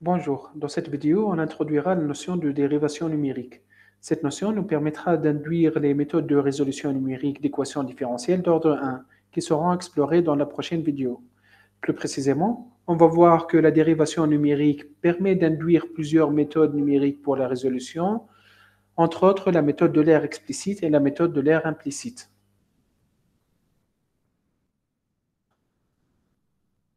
Bonjour, dans cette vidéo, on introduira la notion de dérivation numérique. Cette notion nous permettra d'induire les méthodes de résolution numérique d'équations différentielles d'ordre 1, qui seront explorées dans la prochaine vidéo. Plus précisément, on va voir que la dérivation numérique permet d'induire plusieurs méthodes numériques pour la résolution, entre autres la méthode de l'aire explicite et la méthode de l'aire implicite.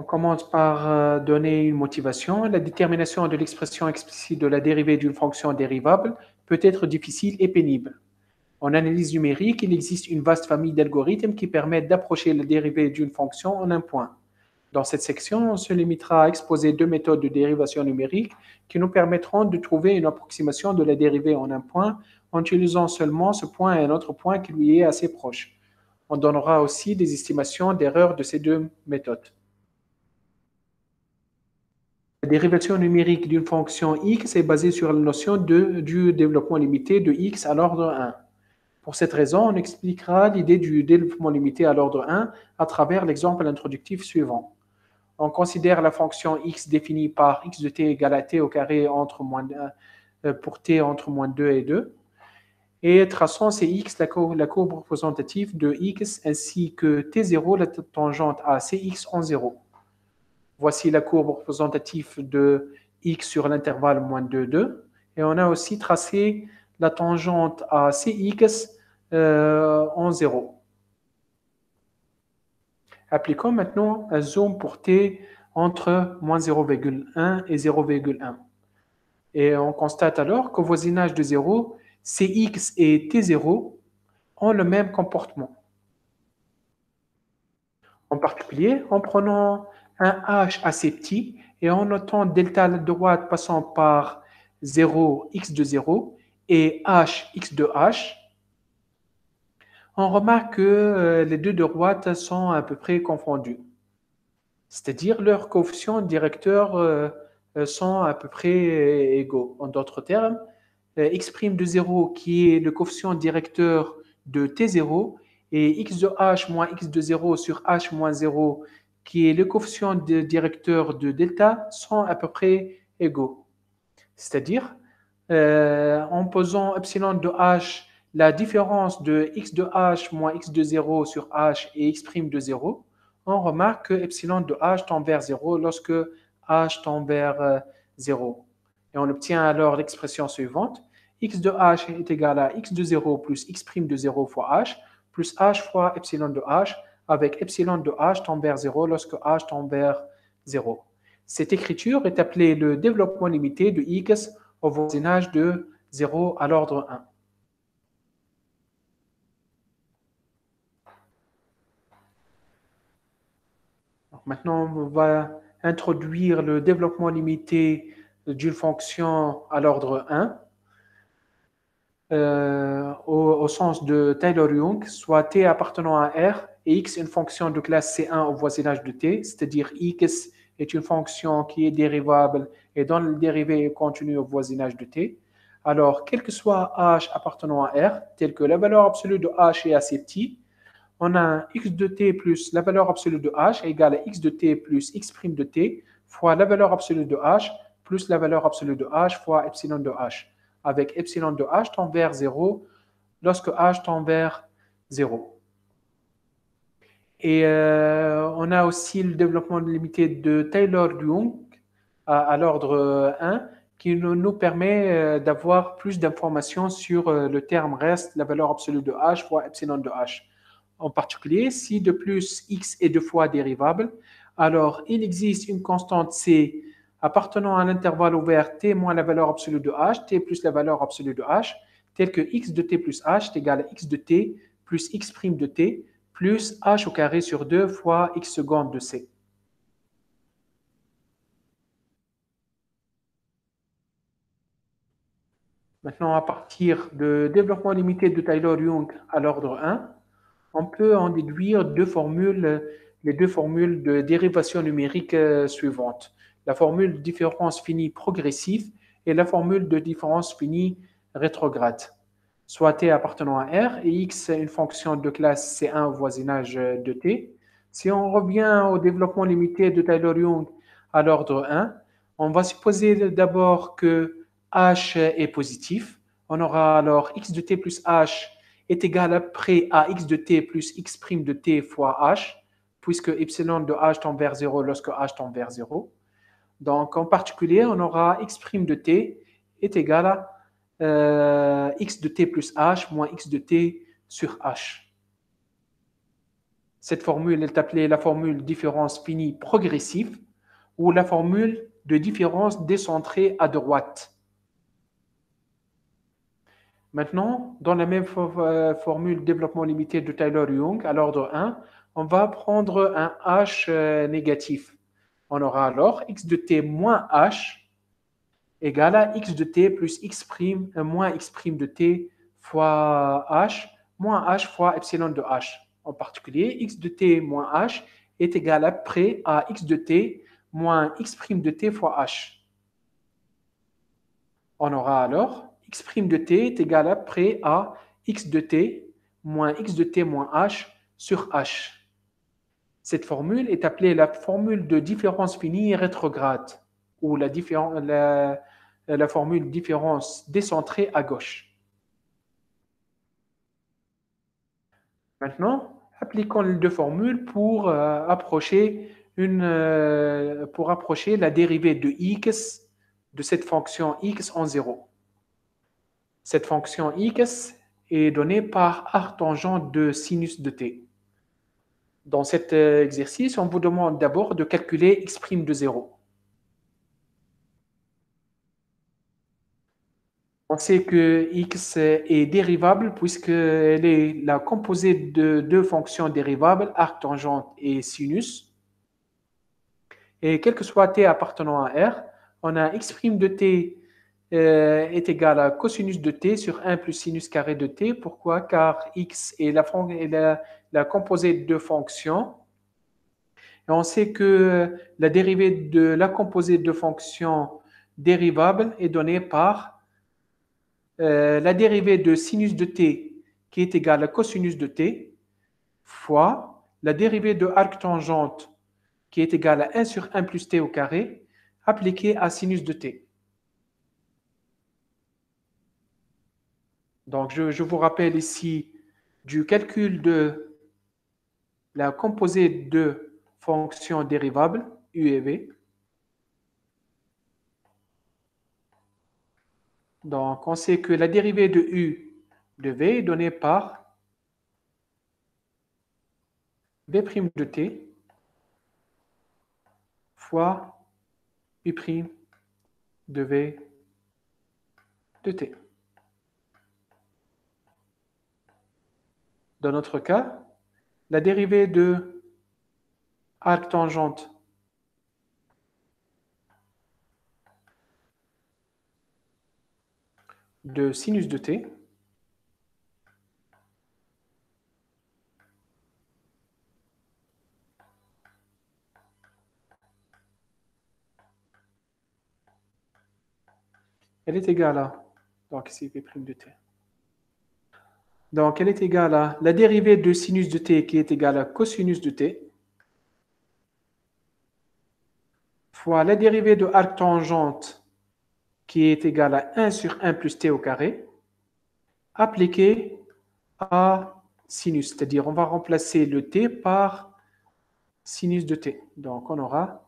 On commence par donner une motivation. La détermination de l'expression explicite de la dérivée d'une fonction dérivable peut être difficile et pénible. En analyse numérique, il existe une vaste famille d'algorithmes qui permettent d'approcher la dérivée d'une fonction en un point. Dans cette section, on se limitera à exposer deux méthodes de dérivation numérique qui nous permettront de trouver une approximation de la dérivée en un point en utilisant seulement ce point et un autre point qui lui est assez proche. On donnera aussi des estimations d'erreur de ces deux méthodes. La dérivation numérique d'une fonction x est basée sur la notion du développement limité de x à l'ordre 1. Pour cette raison, on expliquera l'idée du développement limité à l'ordre 1 à travers l'exemple introductif suivant. On considère la fonction x définie par x de t égale à t au carré pour t entre moins 2 et 2. Et traçons Cx, la courbe représentative de x, ainsi que t0, la tangente à Cx en 0. Voici la courbe représentative de x sur l'intervalle moins 2, 2. Et on a aussi tracé la tangente à Cx en 0. Appliquons maintenant un zoom pour t entre moins 0,1 et 0,1. Et on constate alors qu'au voisinage de 0, Cx et t0 ont le même comportement. En particulier, en prenant un h assez petit et en notant delta à la droite passant par 0, x de 0 et h, x de h, on remarque que les deux de droite sont à peu près confondus. C'est-à-dire leurs coefficients directeurs sont à peu près égaux. En d'autres termes, x' de 0 qui est le coefficient directeur de t0 et x de h moins x de 0 sur h moins 0 qui est le coefficient directeur de delta sont à peu près égaux. C'est-à-dire, en posant epsilon de h, la différence de x de h moins x de 0 sur h et x' de 0, on remarque que epsilon de h tend vers 0 lorsque h tend vers 0. Et on obtient alors l'expression suivante. X de h est égal à x de 0 plus x' de 0 fois h, plus h fois epsilon de h, avec epsilon de h tend vers 0 lorsque h tend vers 0. Cette écriture est appelée le développement limité de x au voisinage de 0 à l'ordre 1. Donc maintenant, on va introduire le développement limité d'une fonction à l'ordre 1 au sens de Taylor-Young, soit t appartenant à R et x une fonction de classe C1 au voisinage de t, c'est-à-dire x est une fonction qui est dérivable et dont le dérivé est contenu au voisinage de t. Alors, quel que soit h appartenant à R, tel que la valeur absolue de h est assez petit, on a x de t plus la valeur absolue de h égale à x de t plus x' de t fois la valeur absolue de h plus la valeur absolue de h fois epsilon de h, avec epsilon de h tend vers 0 lorsque h tend vers 0. Et on a aussi le développement limité de Taylor-Young à l'ordre 1 qui nous permet d'avoir plus d'informations sur le terme reste, la valeur absolue de h fois epsilon de h. En particulier, si de plus x est deux fois dérivable, alors il existe une constante c appartenant à l'intervalle ouvert t moins la valeur absolue de h, t plus la valeur absolue de h, telle que x de t plus h est égal à x de t plus x' de t plus h au carré sur 2 fois x seconde de c. Maintenant, à partir de développement limité de Taylor-Young à l'ordre 1, on peut en déduire les deux formules de dérivation numérique suivantes. La formule de différence finie progressive et la formule de différence finie rétrograde. Soit t appartenant à R et x une fonction de classe C1 au voisinage de t. Si on revient au développement limité de Taylor-Young à l'ordre 1, On va supposer d'abord que h est positif. On aura alors x de t plus h est égal après à x de t plus x' de t fois h, puisque epsilon de h tend vers 0 lorsque h tend vers 0. Donc, en particulier, on aura x' de t est égal à x de t plus h moins x de t sur h. Cette formule est appelée la formule différence finie progressive ou la formule de différence décentrée à droite. Maintenant, dans la même formule développement limité de Taylor-Young à l'ordre 1, on va prendre un h négatif. On aura alors x de t moins h égale à x de t plus x' moins x' de t fois h moins h fois epsilon de h. En particulier, x de t moins h est égal après à x de t moins x' de t fois h. On aura alors x' de t est égal après à x de t moins h sur h. Cette formule est appelée la formule de différence finie rétrograde ou la formule différence décentrée à gauche. Maintenant, appliquons les deux formules pour approcher la dérivée de x de cette fonction x en 0. Cette fonction x est donnée par arc tangent de sinus de t. Dans cet exercice, on vous demande d'abord de calculer x' de 0. On sait que x est dérivable puisqu'elle est la composée de deux fonctions dérivables, arc tangente et sinus. Et quel que soit t appartenant à R, on a x' de t est égal à cosinus de t sur 1 plus sinus carré de t. Pourquoi? Car x est la composée de deux fonctions. Et on sait que la dérivée de la composée de fonctions dérivables est donnée par la dérivée de sinus de t qui est égale à cosinus de t fois la dérivée de arc tangente qui est égale à 1 sur 1 plus t au carré appliquée à sinus de t. Donc, je vous rappelle ici du calcul de la composée de fonctions dérivables, u et v. Donc, on sait que la dérivée de u de v est donnée par v' de t fois u' de v de t. Dans notre cas, la dérivée de arc tangente de sinus de t elle est égale à, donc ici v' de t. Donc elle est égale à la dérivée de sinus de t qui est égale à cosinus de t fois la dérivée de arc tangente qui est égale à 1 sur 1 plus t au carré appliquée à sinus, c'est-à-dire on va remplacer le t par sinus de t. Donc on aura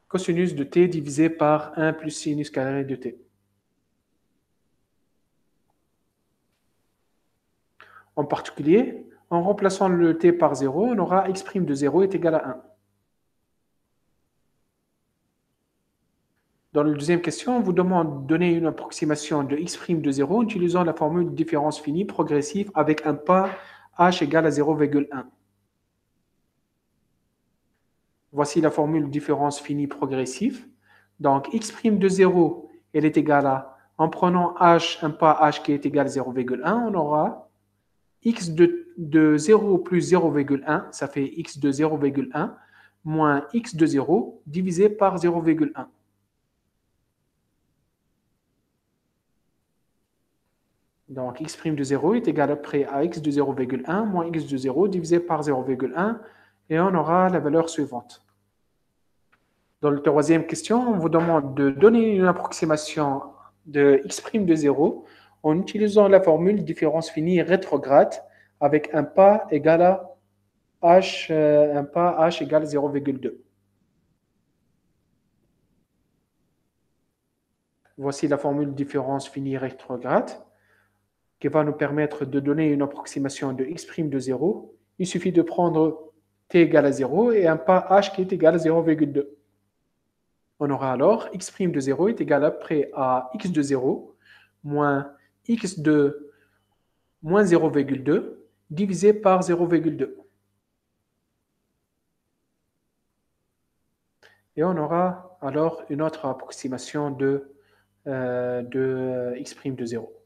cosinus de t divisé par 1 plus sinus carré de t. En particulier, en remplaçant le t par 0, on aura x' de 0 est égal à 1. Dans la deuxième question, on vous demande de donner une approximation de x' de 0 en utilisant la formule de différence finie progressive avec un pas h égale à 0,1. Voici la formule de différence finie progressive. Donc, x' de 0, elle est égale à, en prenant h, un pas h qui est égal à 0,1, on aura x de 0 plus 0,1, ça fait x de 0,1, moins x de 0 divisé par 0,1. Donc, x' de 0 est égal après à x de 0,1 moins x de 0 divisé par 0,1 et on aura la valeur suivante. Dans la troisième question, on vous demande de donner une approximation de x' de 0 en utilisant la formule différence finie rétrograde avec un pas égal à h, un pas h égale 0,2. Voici la formule différence finie rétrograde qui va nous permettre de donner une approximation de x' de 0. Il suffit de prendre t égale à 0 et un pas h qui est égal à 0,2. On aura alors x' de 0 est égal après à x de 0 moins x de moins 0,2 divisé par 0,2. Et on aura alors une autre approximation de x' de 0.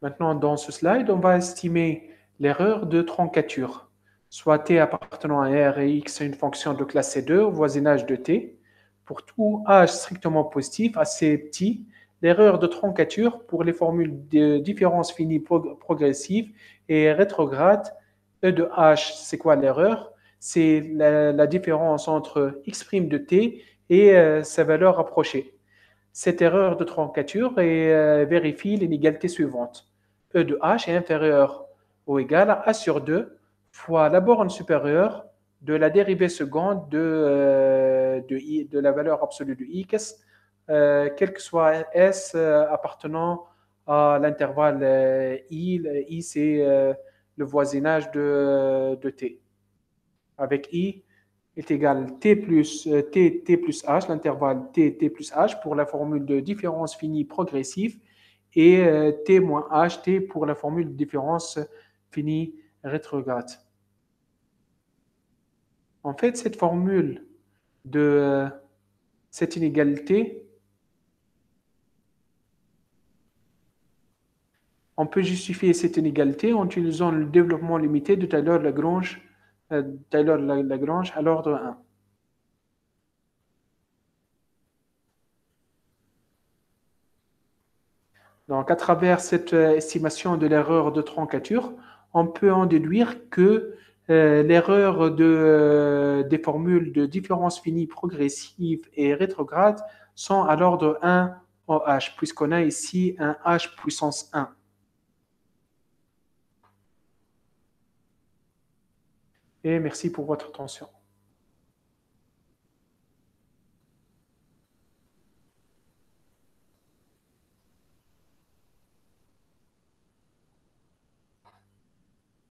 Maintenant, dans ce slide, on va estimer l'erreur de troncature, soit t appartenant à R et X est une fonction de classe C2 au voisinage de T. Pour tout H strictement positif, assez petit, l'erreur de troncature pour les formules de différence finie progressive et rétrograde, E de H, c'est quoi l'erreur? C'est la différence entre X' de T et sa valeur rapprochée. Cette erreur de troncature vérifie l'inégalité suivante. E de h est inférieur ou égal à a sur 2 fois la borne supérieure de la dérivée seconde de la valeur absolue de x, quel que soit s appartenant à l'intervalle i. I, c'est le voisinage de t. Avec i est égal t plus h, l'intervalle t plus h pour la formule de différence finie progressive et t moins h, t pour la formule de différence finie rétrograde. En fait, cette formule de cette inégalité, on peut justifier cette inégalité en utilisant le développement limité de Taylor-Lagrange à l'ordre 1. Donc, à travers cette estimation de l'erreur de troncature, on peut en déduire que l'erreur des formules de différence finie progressive et rétrograde sont à l'ordre 1 en h, puisqu'on a ici un h puissance 1. Et merci pour votre attention.